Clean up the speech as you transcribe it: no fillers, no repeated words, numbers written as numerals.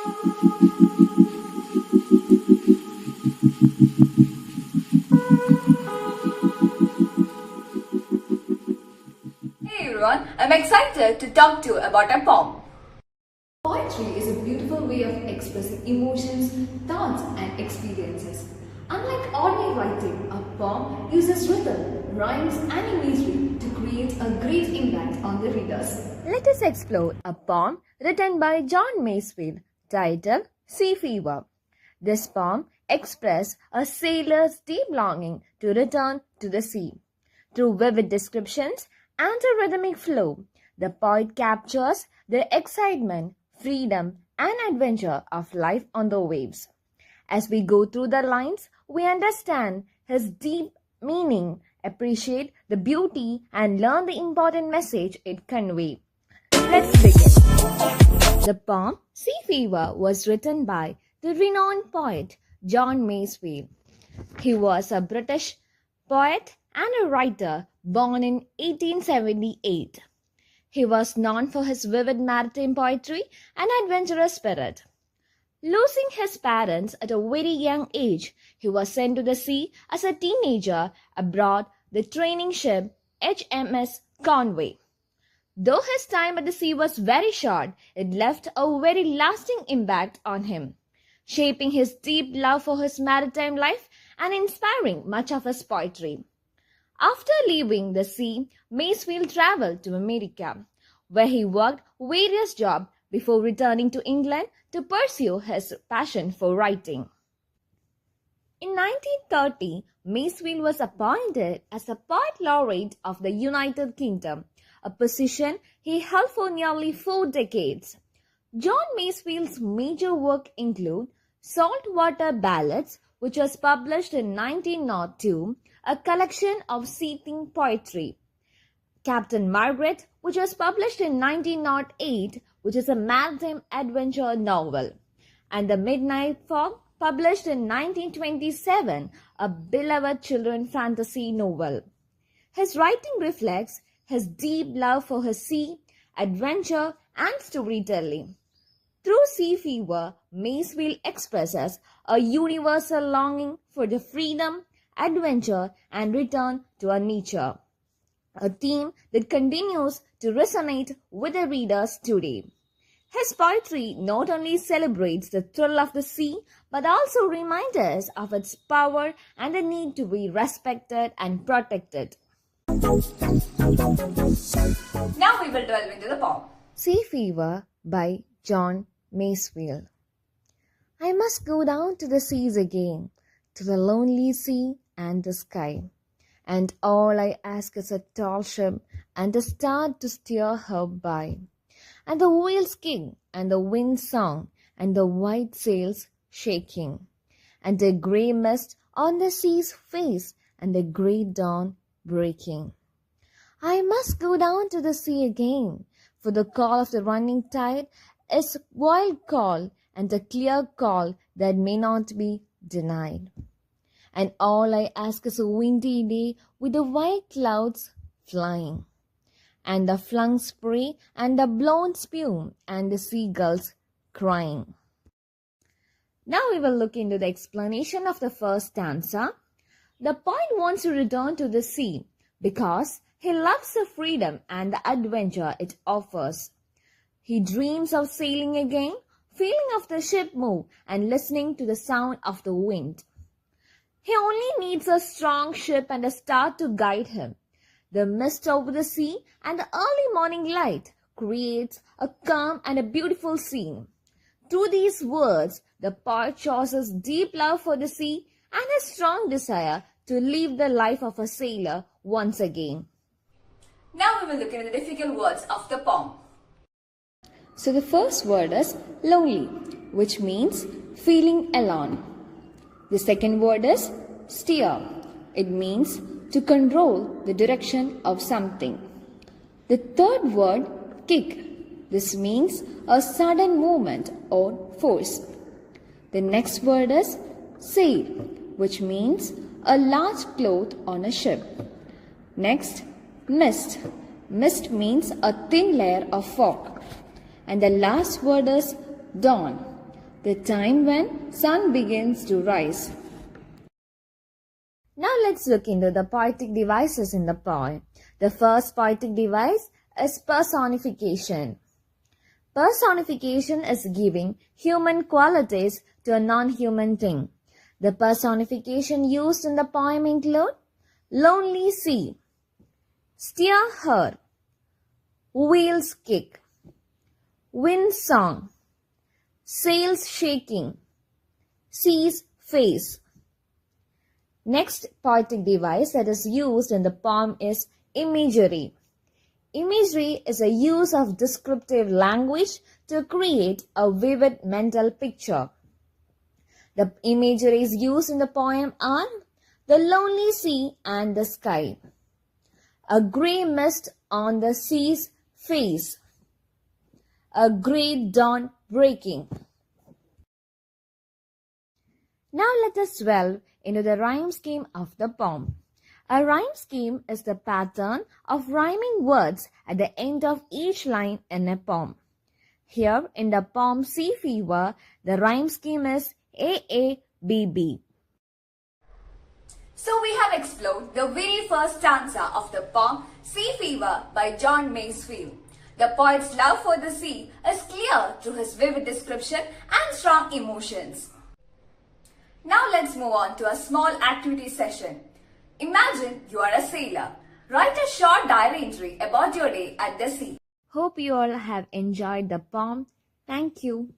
Hey everyone, I'm excited to talk to you about a poem. Poetry is a beautiful way of expressing emotions, thoughts, and experiences. Unlike ordinary writing, a poem uses rhythm, rhymes, and imagery to create a great impact on the readers. Let us explore a poem written by John Masefield titled Sea Fever. This poem expresses a sailor's deep longing to return to the sea. Through vivid descriptions and a rhythmic flow, the poet captures the excitement, freedom, and adventure of life on the waves. As we go through the lines, we understand his deep meaning, appreciate the beauty, and learn the important message it conveys. Let's begin. The poem Sea Fever was written by the renowned poet John Masefield. He was a British poet and a writer born in 1878. He was known for his vivid maritime poetry and adventurous spirit. Losing his parents at a very young age, he was sent to the sea as a teenager aboard the training ship HMS Conway. Though his time at the sea was very short, it left a very lasting impact on him, shaping his deep love for his maritime life and inspiring much of his poetry. After leaving the sea, Masefield traveled to America, where he worked various jobs before returning to England to pursue his passion for writing. In 1930, Masefield was appointed as the Poet Laureate of the United Kingdom, a position he held for nearly 4 decades. John Masefield's major work include Saltwater Ballads, which was published in 1902, a collection of sea-themed poetry. Captain Margaret, which was published in 1908, which is a maritime adventure novel. And The Midnight Fog, published in 1927, a beloved children's fantasy novel. His writing reflects his deep love for his sea, adventure, and storytelling. Through Sea Fever, Masefield expresses a universal longing for the freedom, adventure, and return to our nature, a theme that continues to resonate with the readers today. His poetry not only celebrates the thrill of the sea, but also reminds us of its power and the need to be respected and protected. Now we will delve into the poem. Sea Fever by John Masefield. I must go down to the seas again, to the lonely sea and the sky. And all I ask is a tall ship and a star to steer her by. And the whale's kick and the wind's song and the white sails shaking. And the grey mist on the sea's face and the grey dawn breaking. I must go down to the sea again, for the call of the running tide is a wild call and a clear call that may not be denied. And all I ask is a windy day with the white clouds flying, and the flung spray and the blown spume and the seagulls crying. Now we will look into the explanation of the first stanza. The poet wants to return to the sea because he loves the freedom and the adventure it offers. He dreams of sailing again, feeling of the ship move and listening to the sound of the wind. He only needs a strong ship and a star to guide him. The mist over the sea and the early morning light creates a calm and a beautiful scene. Through these words, the poet shows his deep love for the sea and his strong desire to live the life of a sailor once again. Now we will look into the difficult words of the poem. So the first word is lonely, which means feeling alone. The second word is steer. It means to control the direction of something. The third word, kick. This means a sudden movement or force. The next word is sail, which means a large cloth on a ship. Next, mist. Mist means a thin layer of fog. And the last word is dawn, the time when sun begins to rise. Now let's look into the poetic devices in the poem. The first poetic device is personification. Personification is giving human qualities to a non-human thing. The personification used in the poem include lonely sea, steer her, wheels kick, wind song, sails shaking, sea's face. Next poetic device that is used in the poem is imagery. Imagery is a use of descriptive language to create a vivid mental picture. The imageries used in the poem are the lonely sea and the sky, a grey mist on the sea's face, a grey dawn breaking. Now let us delve into the rhyme scheme of the poem. A rhyme scheme is the pattern of rhyming words at the end of each line in a poem. Here in the poem Sea Fever, the rhyme scheme is AABB. So we have explored the very first stanza of the poem Sea Fever by John Masefield. The poet's love for the sea is clear through his vivid description and strong emotions. Now let's move on to a small activity session. Imagine you are a sailor. Write a short diary entry about your day at the sea. Hope you all have enjoyed the poem. Thank you.